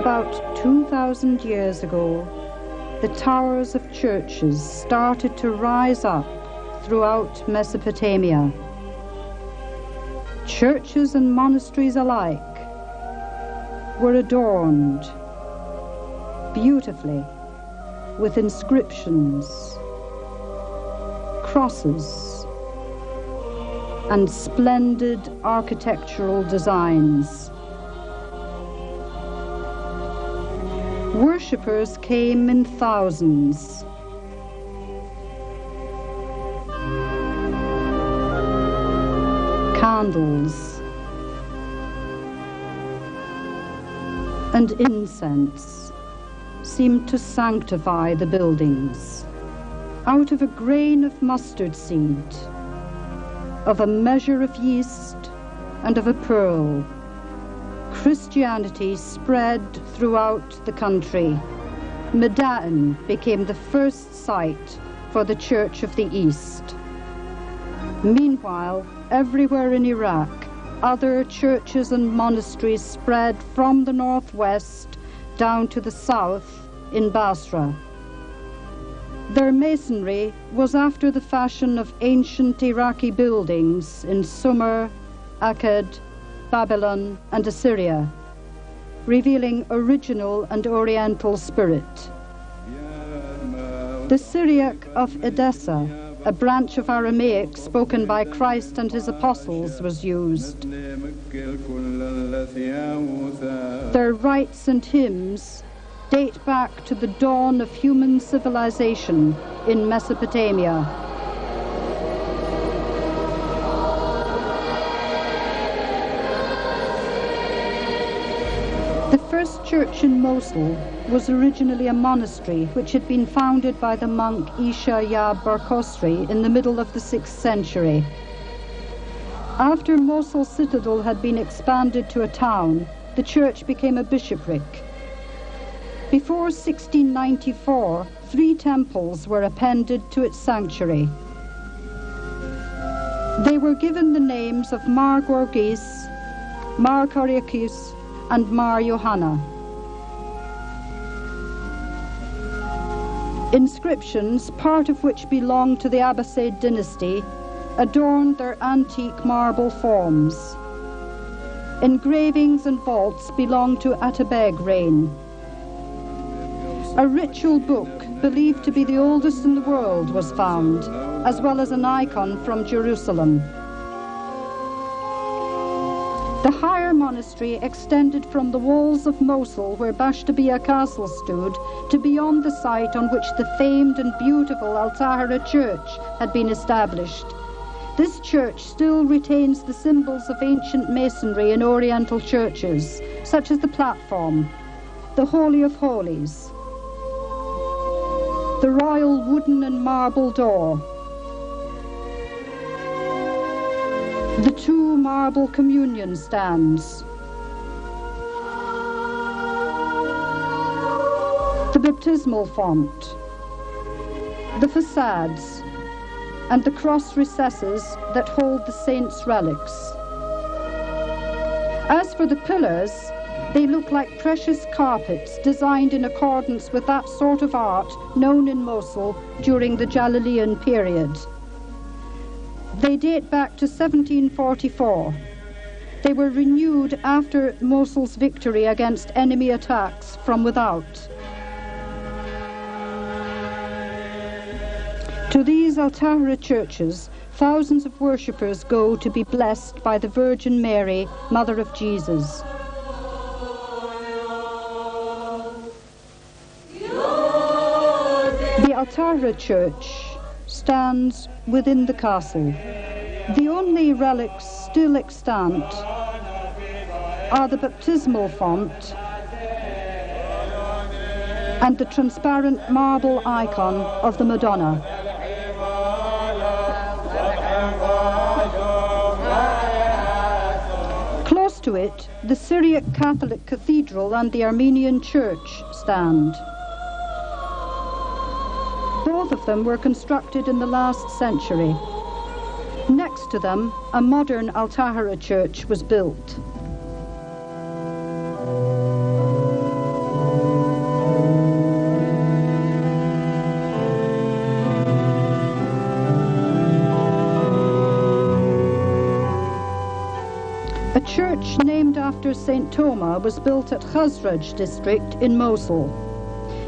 About 2,000 years ago, the towers of churches started to rise up throughout Mesopotamia. Churches and monasteries alike were adorned beautifully with inscriptions, crosses, and splendid architectural designs. Worshippers came in thousands. Candles and incense seemed to sanctify the buildings. Out of a grain of mustard seed, of a measure of yeast, and of a pearl, Christianity spread throughout the country. Madain became the first site for the Church of the East. Meanwhile, everywhere in Iraq, other churches and monasteries spread from the northwest down to the south in Basra. Their masonry was after the fashion of ancient Iraqi buildings in Sumer, Akkad, Babylon, and Assyria, revealing original and oriental spirit. The Syriac of Edessa, a branch of Aramaic spoken by Christ and his apostles, was used. Their rites and hymns date back to the dawn of human civilization in Mesopotamia. The first church in Mosul was originally a monastery which had been founded by the monk Isha Ya Barkosri in the middle of the 6th century. After Mosul citadel had been expanded to a town, the church became a bishopric. Before 1694, 3 temples were appended to its sanctuary. They were given the names of Mar Gorgis, Mar Kyriakis, and Mar Johanna. Inscriptions, part of which belonged to the Abbasid dynasty, adorned their antique marble forms. Engravings and vaults belonged to Atabeg reign. A ritual book, believed to be the oldest in the world, was found, as well as an icon from Jerusalem. The higher monastery extended from the walls of Mosul, where Bashtabia Castle stood, to beyond the site on which the famed and beautiful Al-Tahira Church had been established. This church still retains the symbols of ancient masonry in Oriental churches, such as the platform, the Holy of Holies, the royal wooden and marble door, the 2 marble communion stands, the baptismal font, the facades, and the cross recesses that hold the saints' relics. As for the pillars, they look like precious carpets designed in accordance with that sort of art known in Mosul during the Jalalian period. They date back to 1744. They were renewed after Mosul's victory against enemy attacks from without. To these Al-Tahira churches, thousands of worshippers go to be blessed by the Virgin Mary, Mother of Jesus. The Al-Tahira church stands within the castle. The only relics still extant are the baptismal font and the transparent marble icon of the Madonna. Close to it, the Syriac Catholic Cathedral and the Armenian Church stand. Both of them were constructed in the last century. Next to them, a modern Al-Tahira church was built. church named after St. Thoma was built at Khazraj district in Mosul.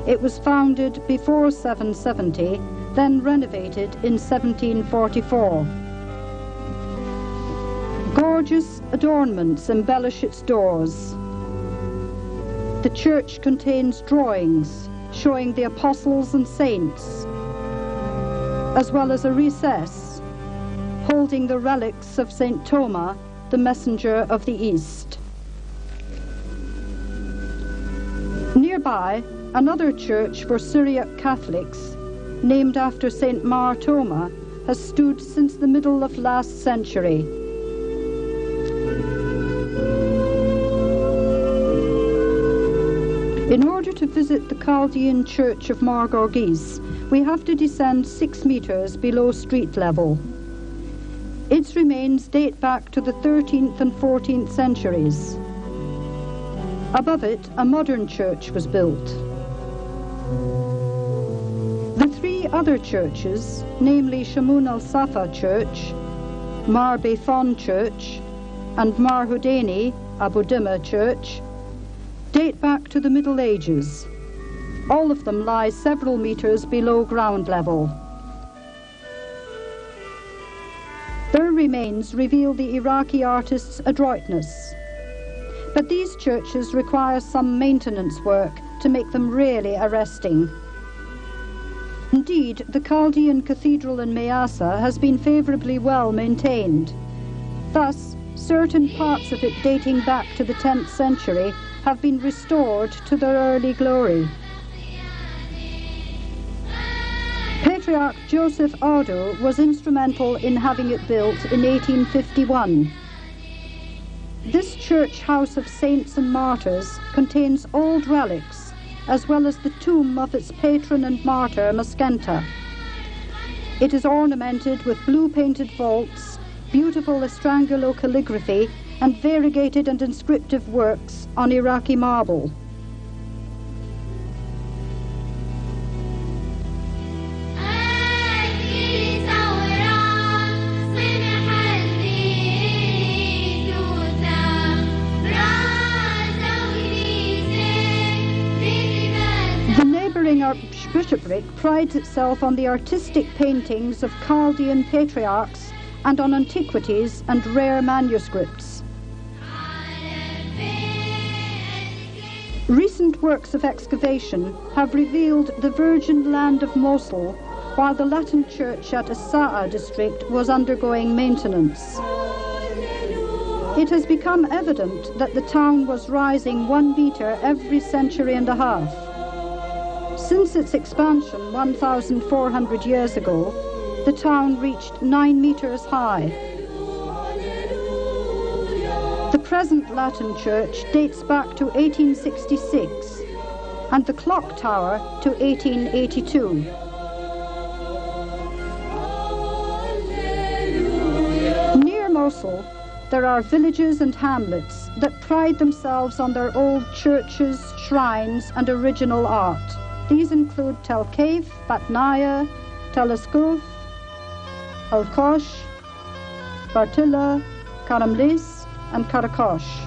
It was founded before 770, then renovated in 1744. Gorgeous adornments embellish its doors. The church contains drawings showing the apostles and saints, as well as a recess holding the relics of St. Thoma, the messenger of the East. Nearby, another church for Syriac Catholics, named after St. Mar Thoma, has stood since the middle of last century. In order to visit the Chaldean church of Mar Gorgis, we have to descend 6 meters below street level. Its remains date back to the 13th and 14th centuries. Above it, a modern church was built. The 3 other churches, namely Shamun al-Safa Church, Mar Beithon Church, and Mar Hudaini Abu Dima Church, date back to the Middle Ages. All of them lie several meters below ground level. Their remains reveal the Iraqi artist's adroitness. But these churches require some maintenance work to make them really arresting. Indeed, the Chaldean Cathedral in Mayasa has been favorably well maintained. Thus, certain parts of it dating back to the 10th century have been restored to their early glory. Patriarch Joseph Audu was instrumental in having it built in 1851. This church house of saints and martyrs contains old relics, as well as the tomb of its patron and martyr, Maskenta. It is ornamented with blue-painted vaults, beautiful estrangulo calligraphy, and variegated and inscriptive works on Iraqi marble. The neighbouring archbishopric prides itself on the artistic paintings of Chaldean patriarchs and on antiquities and rare manuscripts. Recent works of excavation have revealed the virgin land of Mosul, while the Latin church at Assyrian district was undergoing maintenance. It has become evident that the town was rising 1 meter every century and a half. Since its expansion 1,400 years ago, the town reached 9 meters high. The present Latin church dates back to 1866 and the clock tower to 1882. Near Mosul, there are villages and hamlets that pride themselves on their old churches, shrines, and original art. These include Tel Kaif, Batnaya, Tel Eskuf, Al-Kosh, Bartilla, Karamlis, and Karakosh.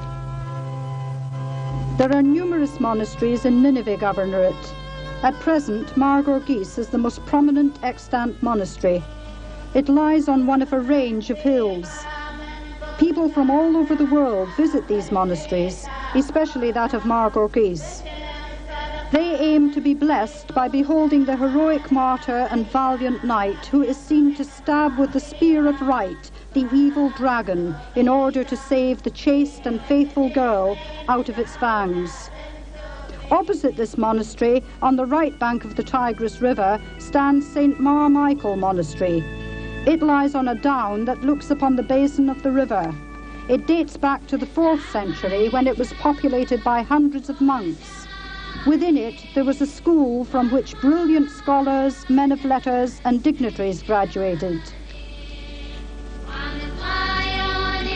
There are numerous monasteries in Nineveh Governorate. At present, Mar Gorgis is the most prominent extant monastery. It lies on one of a range of hills. People from all over the world visit these monasteries, especially that of Mar Gorgis. They aim to be blessed by beholding the heroic martyr and valiant knight who is seen to stab with the spear of right the evil dragon in order to save the chaste and faithful girl out of its fangs. Opposite this monastery, on the right bank of the Tigris River, stands St. Mar Michael Monastery. It lies on a down that looks upon the basin of the river. It dates back to the 4th century when it was populated by hundreds of monks. Within it, there was a school from which brilliant scholars, men of letters, and dignitaries graduated.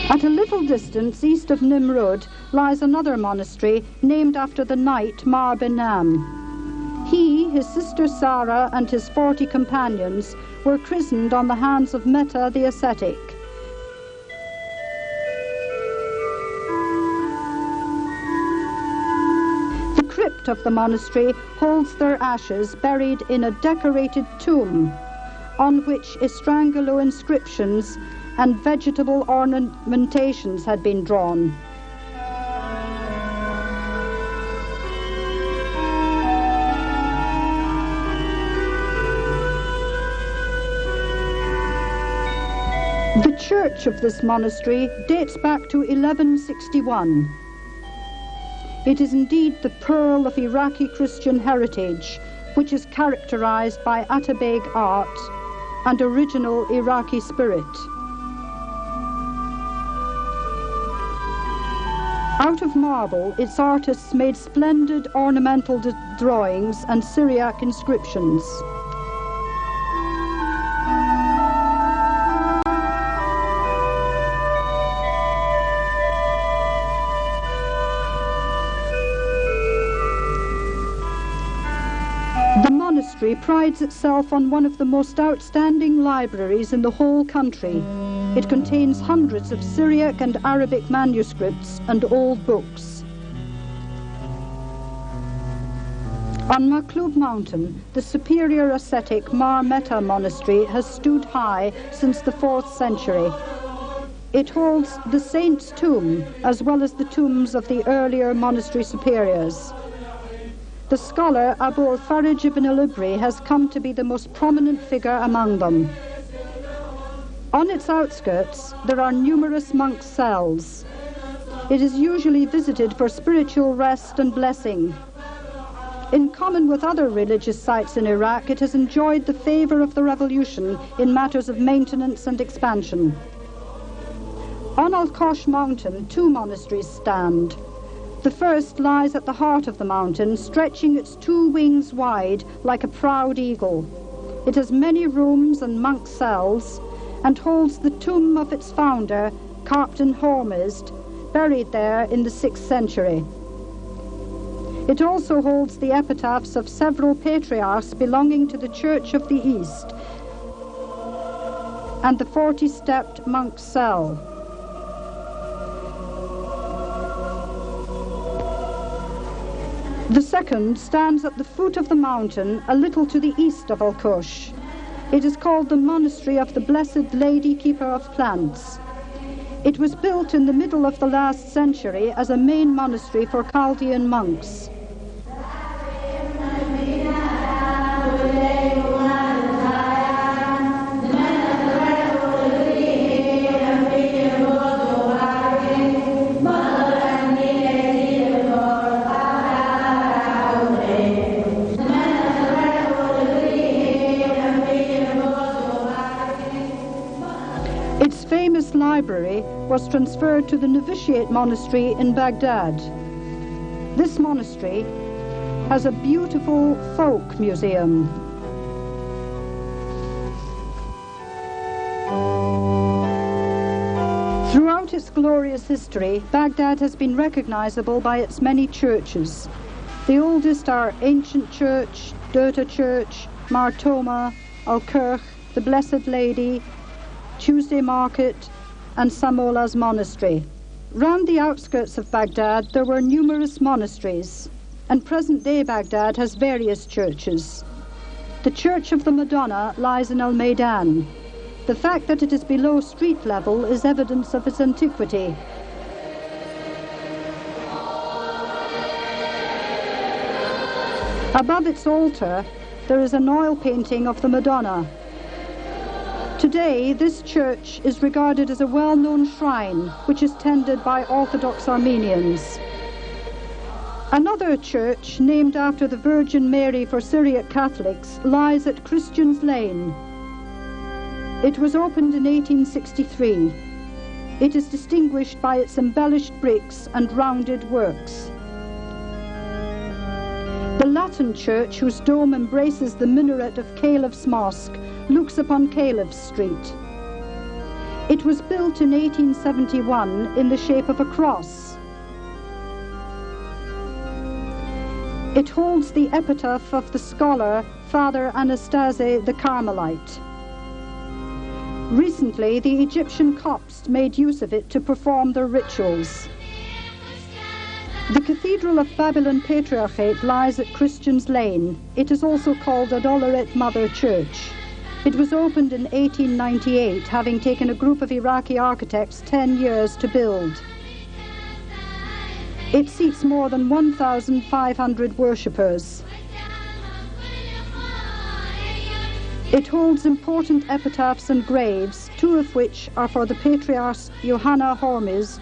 At a little distance east of Nimrud lies another monastery named after the knight Mar Benam. He, his sister Sarah, and his 40 companions were christened on the hands of Meta the ascetic. crypt of the monastery holds their ashes buried in a decorated tomb on which Estrangalo inscriptions and vegetable ornamentations had been drawn. The church of this monastery dates back to 1161. It is indeed the pearl of Iraqi Christian heritage, which is characterized by Atabeg art and original Iraqi spirit. Out of marble, its artists made splendid ornamental drawings and Syriac inscriptions. The monastery prides itself on one of the most outstanding libraries in the whole country. It contains hundreds of Syriac and Arabic manuscripts and old books. On Maklub Mountain, the superior ascetic Mar Meta monastery has stood high since the 4th century. It holds the saint's tomb as well as the tombs of the earlier monastery superiors. The scholar Abu al-Farij ibn al-Ibri has come to be the most prominent figure among them. On its outskirts, there are numerous monk cells. It is usually visited for spiritual rest and blessing. In common with other religious sites in Iraq, it has enjoyed the favor of the revolution in matters of maintenance and expansion. On Al-Kosh mountain, 2 monasteries stand. The first lies at the heart of the mountain, stretching its 2 wings wide like a proud eagle. It has many rooms and monk cells and holds the tomb of its founder, Captain Hormizd, buried there in the 6th century. It also holds the epitaphs of several patriarchs belonging to the Church of the East and the 40-stepped monk cell. The second stands at the foot of the mountain, a little to the east of Al-Kosh. It is called the Monastery of the Blessed Lady Keeper of Plants. It was built in the middle of the last century as a main monastery for Chaldean monks. Its famous library was transferred to the novitiate monastery in Baghdad. This monastery has a beautiful folk museum. Throughout its glorious history, Baghdad has been recognizable by its many churches. The oldest are Ancient Church, Dota Church, Martoma, Al-Kirch, the Blessed Lady, Tuesday Market, and Samola's Monastery. Round the outskirts of Baghdad there were numerous monasteries, and present-day Baghdad has various churches. The Church of the Madonna lies in Al-Maidan. The fact that it is below street level is evidence of its antiquity. Above its altar there is an oil painting of the Madonna. Today, this church is regarded as a well-known shrine, which is tended by Orthodox Armenians. Another church, named after the Virgin Mary for Syriac Catholics, lies at Christian's Lane. It was opened in 1863. It is distinguished by its embellished bricks and rounded works. The Latin church, whose dome embraces the minaret of Caliph's Mosque, looks upon Caliph Street. It was built in 1871 in the shape of a cross. It holds the epitaph of the scholar Father Anastase the Carmelite. Recently, the Egyptian Copts made use of it to perform their rituals. The Cathedral of Babylon Patriarchate lies at Christian's Lane. It is also called Adolleret Mother Church. It was opened in 1898, having taken a group of Iraqi architects 10 years to build. It seats more than 1,500 worshippers. It holds important epitaphs and graves, 2 of which are for the patriarchs Johanna Hormiz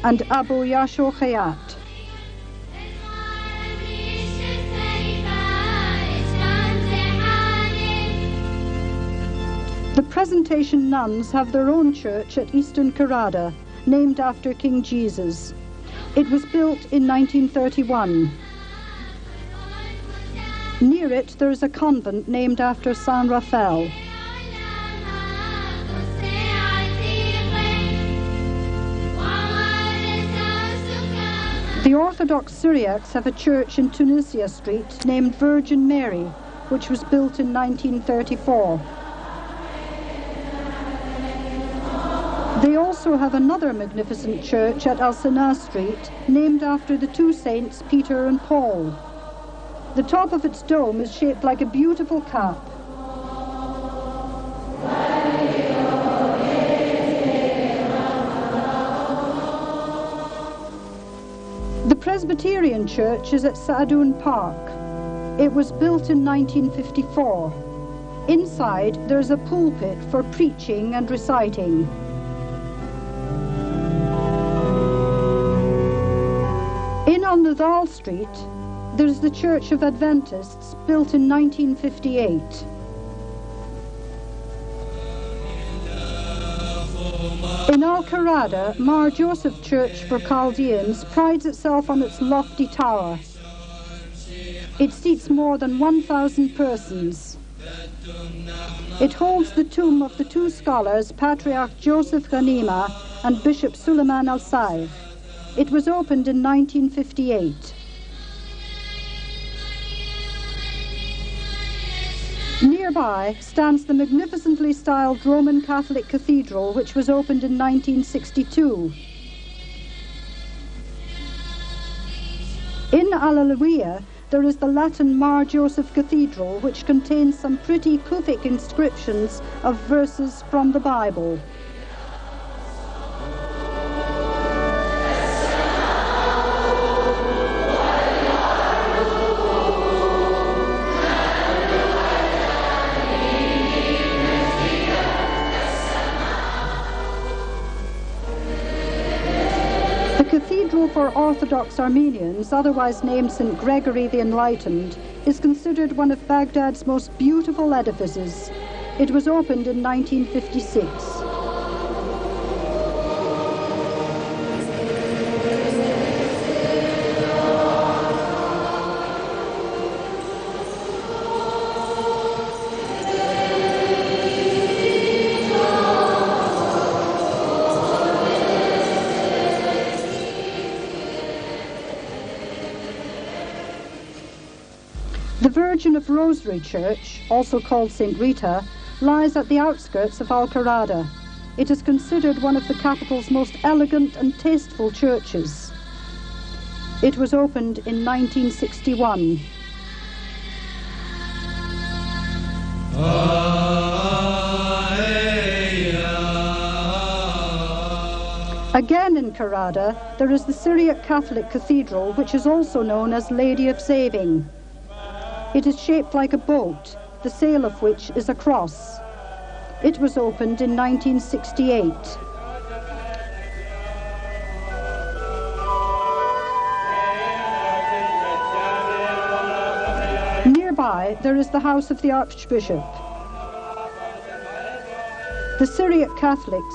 and Abu Yasho Khayat. The Presentation nuns have their own church at Eastern Karada, named after King Jesus. It was built in 1931. Near it there is a convent named after San Rafael. The Orthodox Syriacs have a church in Tunisia Street named Virgin Mary, which was built in 1934. They also have another magnificent church at Al-Sana Street, named after the 2 saints Peter and Paul. The top of its dome is shaped like a beautiful cap. The Presbyterian church is at Sa'adoun Park. It was built in 1954. Inside there's a pulpit for preaching and reciting. In Al-Nadal Street, there's the Church of Adventists, built in 1958. In Al-Karada, Mar Joseph Church for Chaldeans prides itself on its lofty tower. It seats more than 1,000 persons. It holds the tomb of the 2 scholars, Patriarch Joseph Ghanima and Bishop Suleiman al-Saif. It was opened in 1958. Nearby stands the magnificently styled Roman Catholic Cathedral, which was opened in 1962. In Al-Alawiya, there is the Latin Mar Joseph Cathedral, which contains some pretty Kufic inscriptions of verses from the Bible. The Cathedral for Orthodox Armenians, otherwise named St. Gregory the Enlightened, is considered one of Baghdad's most beautiful edifices. It was opened in 1956. The Virgin of Rosary Church, also called St. Rita, lies at the outskirts of Al-Karada. It is considered one of the capital's most elegant and tasteful churches. It was opened in 1961. Again in Karada, there is the Syriac Catholic Cathedral, which is also known as Lady of Saving. It is shaped like a boat, the sail of which is a cross. It was opened in 1968. Nearby, there is the house of the Archbishop. The Syriac Catholics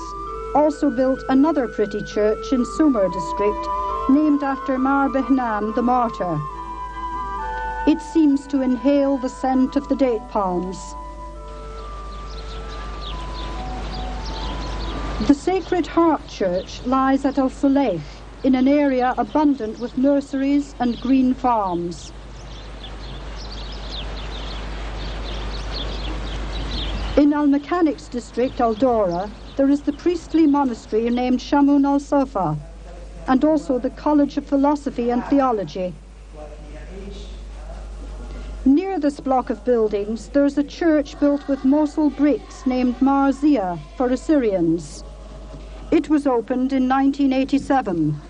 also built another pretty church in Sumer district, named after Mar Behnam the martyr. It seems to inhale the scent of the date palms. The Sacred Heart Church lies at Al-Saleih, in an area abundant with nurseries and green farms. In Al-Mechanics district, Al-Dora, there is the priestly monastery named Shamun al-Sofa. and also the College of Philosophy and Theology. Near this block of buildings, there's a church built with Mosul bricks named Marzia for Assyrians. It was opened in 1987.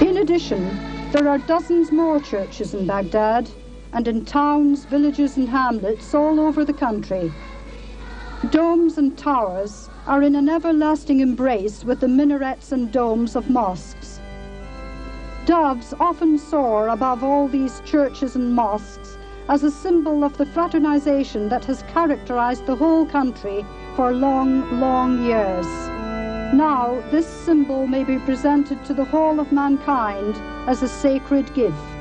In addition, there are dozens more churches in Baghdad and in towns, villages and hamlets all over the country. Domes and towers are in an everlasting embrace with the minarets and domes of mosques. Doves often soar above all these churches and mosques as a symbol of the fraternization that has characterized the whole country for long, long years. Now, this symbol may be presented to the whole of mankind as a sacred gift.